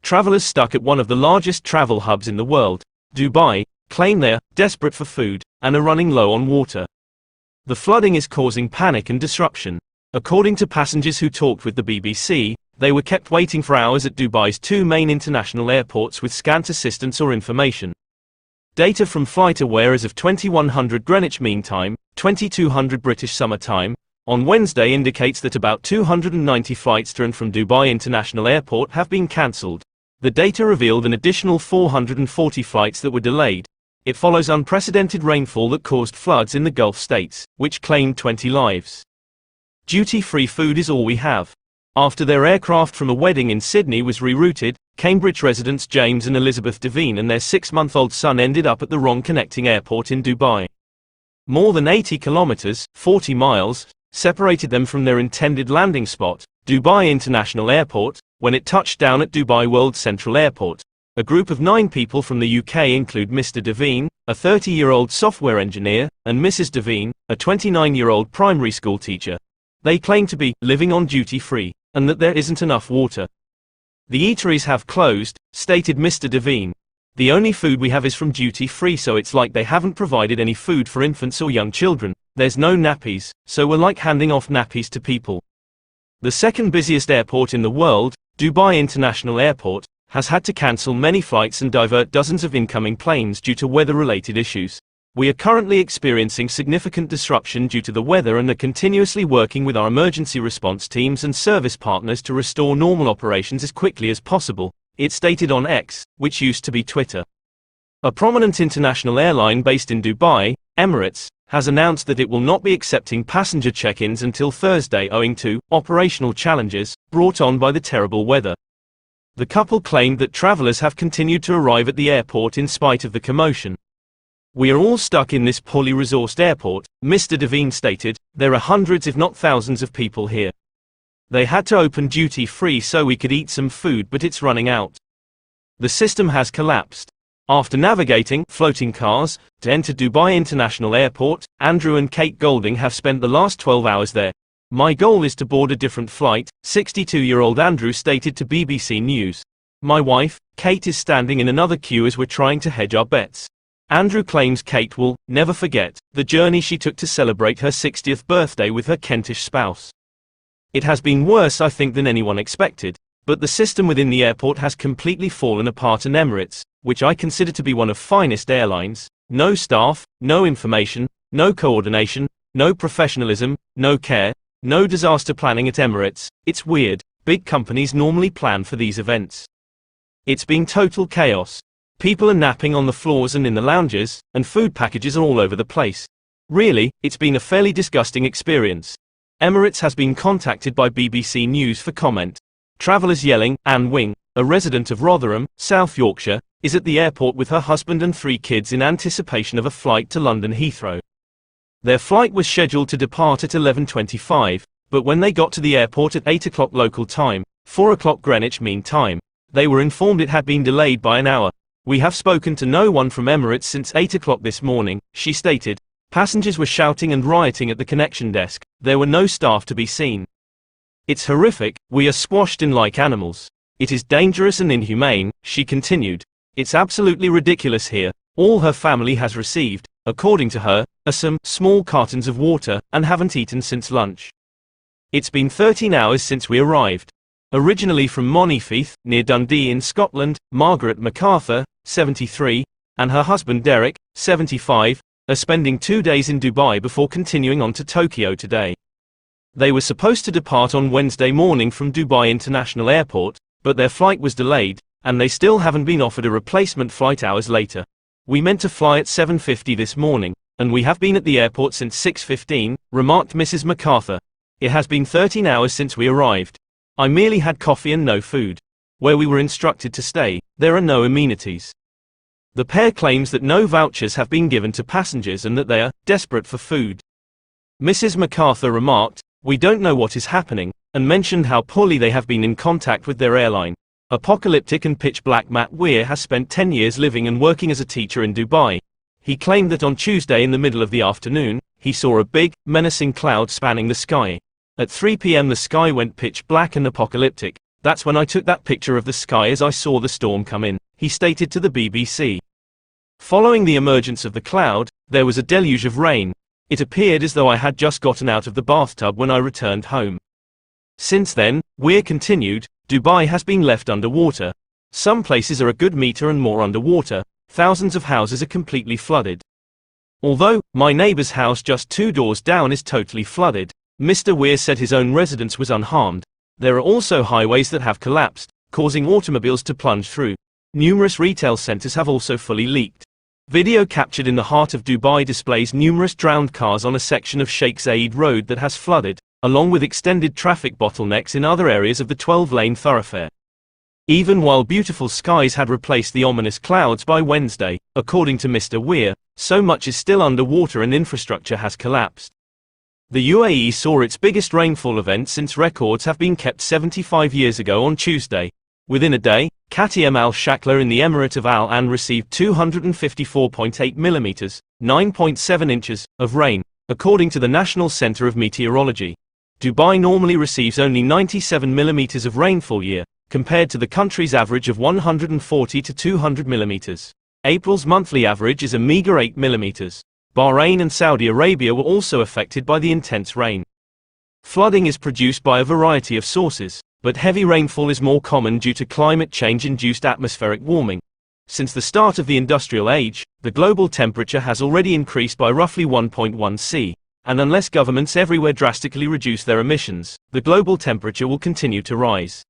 travelers stuck at one of the largest travel hubs in the world, Dubai, claim they're desperate for food and are running low on water. The flooding is causing panic and disruption. According to passengers who talked with the BBC, they were kept waiting for hours at Dubai's two main international airports with scant assistance or information. Data from FlightAware as of 2100 Greenwich Mean Time, 2200 British Summer Time, on Wednesday indicates that about 290 flights to and from Dubai International Airport have been cancelled. The data revealed an additional 440 flights that were delayed. It follows unprecedented rainfall that caused floods in the Gulf states, which claimed 20 lives. Duty-free food is all we have. After their aircraft from a wedding in Sydney was rerouted, Cambridge residents James and Elizabeth Devine and their 6-month-old son ended up at the wrong connecting airport in Dubai. More than 80 kilometers, 40 miles, separated them from their intended landing spot, Dubai International Airport, when it touched down at Dubai World Central Airport. A group of 9 people from the UK include Mr. Devine, a 30-year-old software engineer, and Mrs. Devine, a 29-year-old primary school teacher. They claim to be living on duty-free, and that there isn't enough water. The eateries have closed, stated Mr. Devine. The only food we have is from duty-free, so it's like they haven't provided any food for infants or young children. There's no nappies, so we're like handing off nappies to people. The second busiest airport in the world, Dubai International Airport, has had to cancel many flights and divert dozens of incoming planes due to weather-related issues. We are currently experiencing significant disruption due to the weather and are continuously working with our emergency response teams and service partners to restore normal operations as quickly as possible, it stated on X, which used to be Twitter. A prominent international airline based in Dubai, Emirates, has announced that it will not be accepting passenger check-ins until Thursday owing to operational challenges brought on by the terrible weather. The couple claimed that travelers have continued to arrive at the airport in spite of the commotion. We are all stuck in this poorly resourced airport, Mr. Devine stated. There are hundreds if not thousands of people here. They had to open duty-free so we could eat some food, but it's running out. The system has collapsed. After navigating floating cars to enter Dubai International Airport, Andrew and Kate Golding have spent the last 12 hours there. My goal is to board a different flight, 62-year-old Andrew stated to BBC News. My wife, Kate, is standing in another queue as we're trying to hedge our bets. Andrew claims Kate will never forget the journey she took to celebrate her 60th birthday with her Kentish spouse. It has been worse, I think, than anyone expected, but the system within the airport has completely fallen apart, and Emirates, which I consider to be one of finest airlines, no staff, no information, no coordination, no professionalism, no care, no disaster planning at Emirates. It's weird, big companies normally plan for these events. It's been total chaos. People are napping on the floors and in the lounges, and food packages are all over the place. Really, it's been a fairly disgusting experience. Emirates has been contacted by BBC News for comment. Travelers yelling. Anne Wing, a resident of Rotherham, South Yorkshire, is at the airport with her husband and 3 kids in anticipation of a flight to London Heathrow. Their flight was scheduled to depart at 11:25, but when they got to the airport at 8 o'clock local time, 4 o'clock Greenwich Mean Time, they were informed it had been delayed by an hour. We have spoken to no one from Emirates since 8 o'clock this morning, she stated. Passengers were shouting and rioting at the connection desk. There were no staff to be seen. It's horrific. We are squashed in like animals. It is dangerous and inhumane, she continued. It's absolutely ridiculous here. All her family has received, according to her, are some small cartons of water, and haven't eaten since lunch. It's been 13 hours since we arrived. Originally from Monifeith, near Dundee in Scotland, Margaret MacArthur, 73, and her husband Derek, 75, are spending 2 days in Dubai before continuing on to Tokyo today. They were supposed to depart on Wednesday morning from Dubai International Airport, but their flight was delayed, and they still haven't been offered a replacement flight hours later. We meant to fly at 7:50 this morning, and we have been at the airport since 6:15, remarked Mrs. MacArthur. It has been 13 hours since we arrived. I merely had coffee and no food. Where we were instructed to stay, there are no amenities. The pair claims that no vouchers have been given to passengers and that they are desperate for food. Mrs. MacArthur remarked, "We don't know what is happening," and mentioned how poorly they have been in contact with their airline. Apocalyptic and pitch black Matt Weir has spent 10 years living and working as a teacher in Dubai. He claimed that on Tuesday in the middle of the afternoon, he saw a big, menacing cloud spanning the sky. At 3 p.m. the sky went pitch black and apocalyptic. That's when I took that picture of the sky as I saw the storm come in, he stated to the BBC. Following the emergence of the cloud, there was a deluge of rain. It appeared as though I had just gotten out of the bathtub when I returned home. Since then, Weir continued, Dubai has been left underwater. Some places are a good meter and more underwater. Thousands of houses are completely flooded. Although, my neighbor's house just 2 doors down is totally flooded, Mr. Weir said his own residence was unharmed. There are also highways that have collapsed, causing automobiles to plunge through. Numerous retail centers have also fully leaked. Video captured in the heart of Dubai displays numerous drowned cars on a section of Sheikh Zayed Road that has flooded, along with extended traffic bottlenecks in other areas of the 12-lane thoroughfare. Even while beautiful skies had replaced the ominous clouds by Wednesday, according to Mr. Weir, so much is still underwater and infrastructure has collapsed. The UAE saw its biggest rainfall event since records have been kept 75 years ago on Tuesday. Within a day, Khatim al-Shakla in the Emirate of Al Ain received 254.8 millimeters, 9.7 inches, of rain, according to the National Center of Meteorology. Dubai normally receives only 97 millimeters of rainfall year, compared to the country's average of 140 to 200 millimeters. April's monthly average is a meager 8 millimeters. Bahrain and Saudi Arabia were also affected by the intense rain. Flooding is produced by a variety of sources, but heavy rainfall is more common due to climate change-induced atmospheric warming. Since the start of the industrial age, the global temperature has already increased by roughly 1.1 C, and unless governments everywhere drastically reduce their emissions, the global temperature will continue to rise.